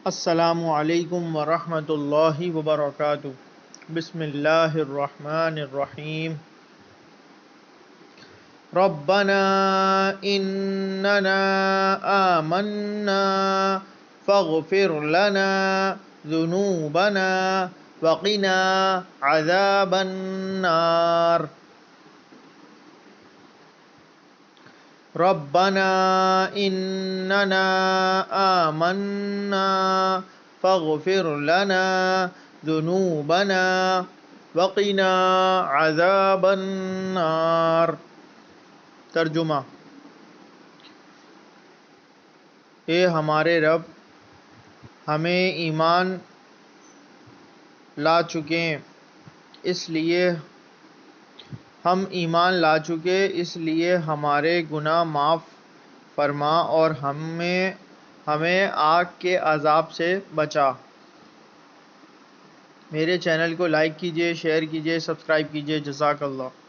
السلام علیکم ورحمۃ اللہ وبرکاتہ۔ بسم اللہ الرحمن الرحیم۔ ربنا اننا آمنا فاغفر لنا ذنوبنا وقنا عذاب النار۔ ربنا اننا آمنا فاغفر لنا ذنوبنا وقنا عذاب النار۔ ترجمہ: اے ہمارے رب، ہمیں ایمان لا چکے اس لیے ہمارے گناہ معاف فرما اور ہمیں آگ کے عذاب سے بچا۔ میرے چینل کو لائک کیجیے، شیئر کیجیے، سبسکرائب کیجیے۔ جزاک اللہ۔